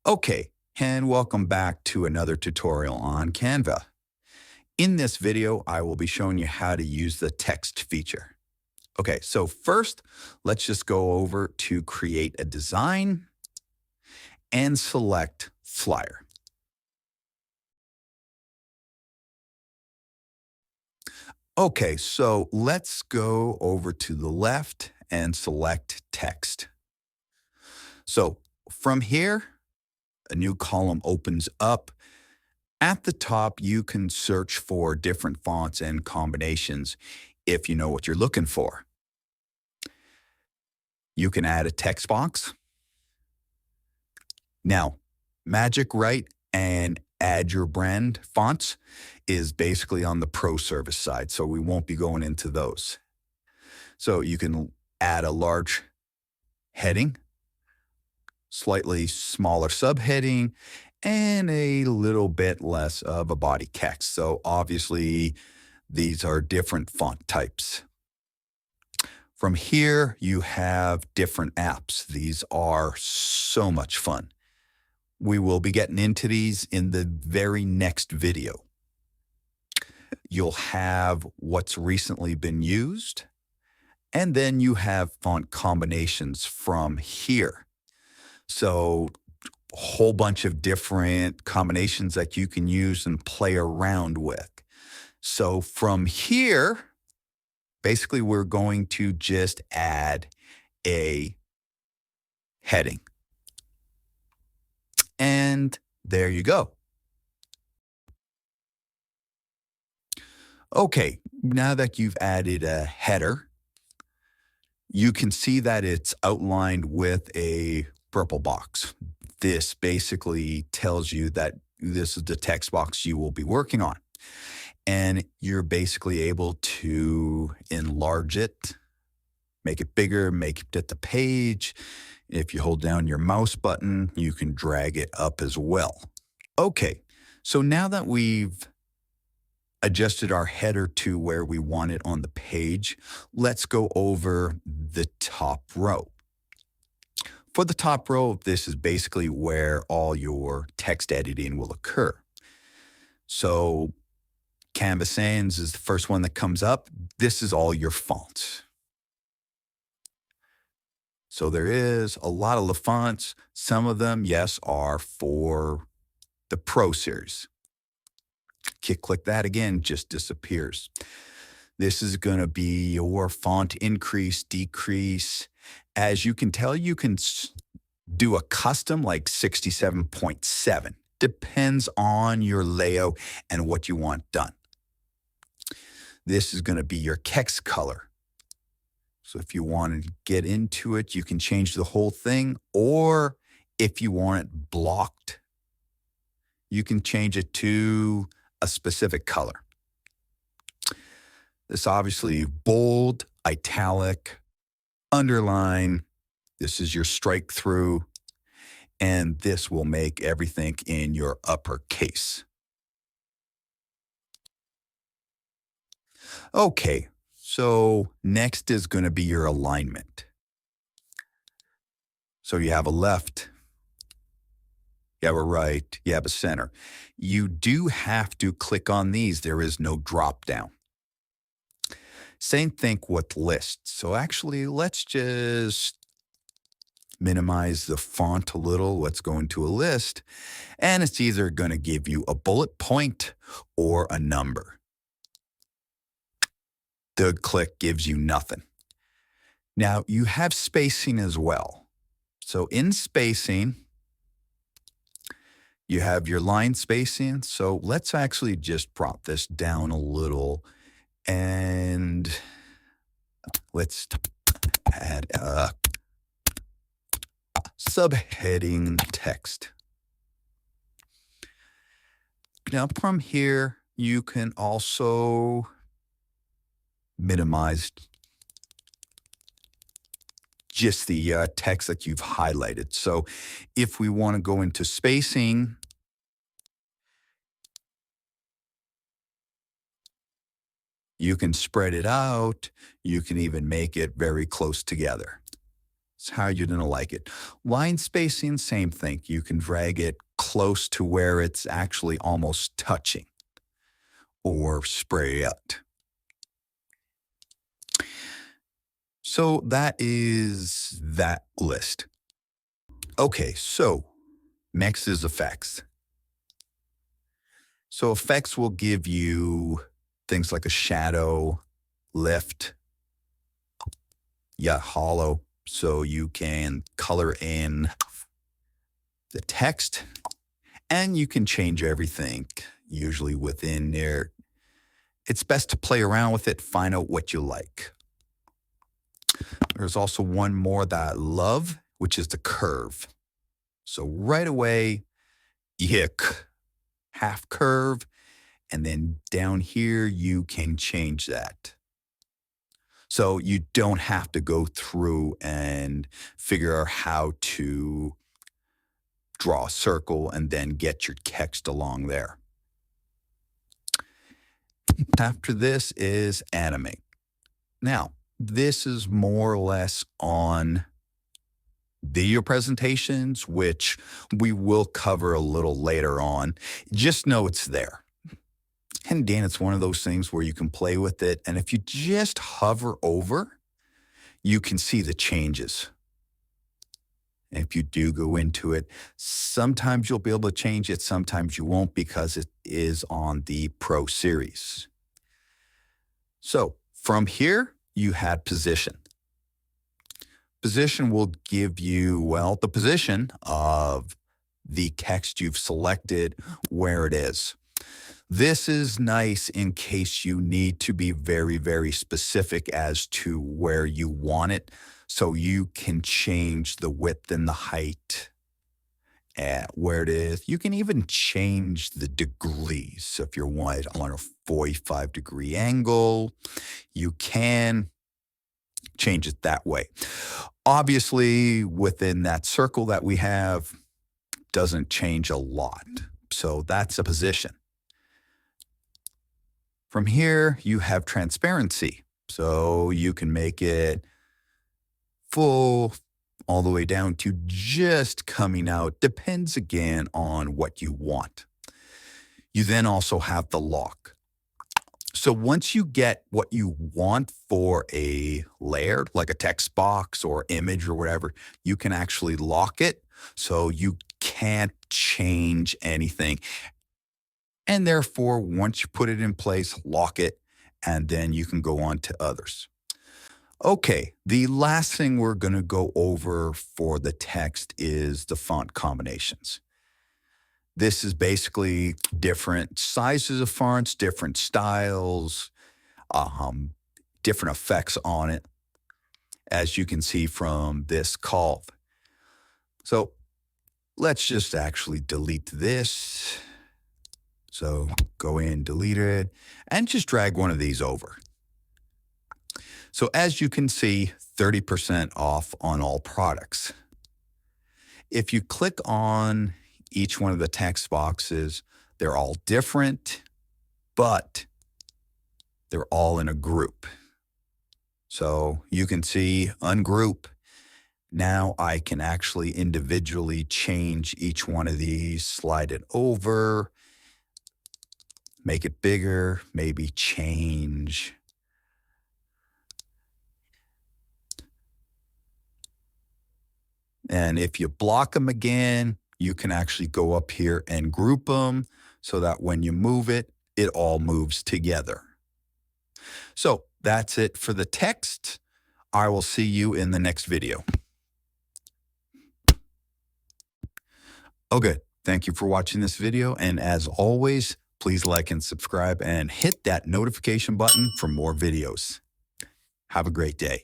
Okay, and welcome back to another tutorial on Canva. In this video, I will be showing you how to use the text feature. Okay, so first, let's just go over to create a design and select flyer. Okay, so let's go over to the left and select text. So from here, a new column opens up. At the top, you can search for different fonts and combinations if you know what you're looking for. You can add a text box. Now, Magic Write and Add Your Brand fonts is basically on the pro service side, so we won't be going into those. So you can add a large heading, slightly smaller subheading, and a little bit less of a body text. So obviously, these are different font types. From here, you have different apps. These are so much fun. We will be getting into these in the very next video. You'll have what's recently been used, and then you have font combinations from here. So a whole bunch of different combinations that you can use and play around with. So from here, basically we're going to just add a heading. And there you go. Okay, now that you've added a header, you can see that it's outlined with a purple box. This basically tells you that this is the text box you will be working on. And you're basically able to enlarge it, make it bigger, make it at the page. If you hold down your mouse button, you can drag it up as well. Okay, so now that we've adjusted our header to where we want it on the page, let's go over the top row. For the top row, this is basically where all your text editing will occur. So Canva Sans is the first one that comes up. This is all your fonts. So there is a lot of the fonts. Some of them, yes, are for the Pro series. Click that again, just disappears. This is going to be your font increase, decrease. As you can tell, you can do a custom like 67.7. Depends on your layout and what you want done. This is going to be your text color. So if you want to get into it, you can change the whole thing, or if you want it blocked, you can change it to a specific color. This obviously bold, italic, underline. This is your strike through, and this will make everything in your uppercase. Okay, so next is going to be your alignment. So you have a left, you have a right, you have a center. You do have to click on these. There is no drop down. Same thing with lists. So actually, let's just minimize the font a little. Let's go into a list, and it's either going to give you a bullet point or a number. The click gives you nothing. Now, you have spacing as well. So in spacing, you have your line spacing. So let's actually just drop this down a little, and let's add a subheading text. Now from here, you can also minimize just the text that you've highlighted. So if we want to go into spacing, you can spread it out. You can even make it very close together. It's how you're going to like it. Line spacing, same thing. You can drag it close to where it's actually almost touching or spray out. So that is that list. Okay, so next is effects. So effects will give you things like a shadow, lift, hollow, so you can color in the text and you can change everything usually within there. It's best to play around with it, find out what you like. There's also one more that I love, which is the curve. So right away, you hit half curve, and then down here, you can change that. So you don't have to go through and figure out how to draw a circle and then get your text along there. After this is animate. Now, this is more or less on video presentations, which we will cover a little later on. Just know it's there. And again, it's one of those things where you can play with it. And if you just hover over, you can see the changes. And if you do go into it, sometimes you'll be able to change it, sometimes you won't because it is on the Pro series. So from here, you had position. Position will give you, well, the position of the text you've selected, where it is. This is nice in case you need to be very, very specific as to where you want it, so you can change the width and the height at where it is. You can even change the degrees. So if you're on a 45-degree angle, you can change it that way. Obviously, within that circle that we have, doesn't change a lot. So that's a position. From here, you have transparency. So you can make it full all the way down to just coming out. Depends again on what you want. You then also have the lock. So once you get what you want for a layer, like a text box or image or whatever, you can actually lock it so you can't change anything. And therefore, once you put it in place, lock it, and then you can go on to others. Okay, the last thing we're going to go over for the text is the font combinations. This is basically different sizes of fonts, different styles, different effects on it, as you can see from this call. So let's just actually delete this. So go in, delete it, and just drag one of these over. So as you can see, 30% off on all products. If you click on each one of the text boxes, they're all different, but they're all in a group. So you can see ungroup. Now I can actually individually change each one of these, slide it over, make it bigger, maybe change. And if you block them again, you can actually go up here and group them so that when you move it, it all moves together. So that's it for the text. I will see you in the next video. Oh, good. Thank you for watching this video. And as always, please like and subscribe and hit that notification button for more videos. Have a great day.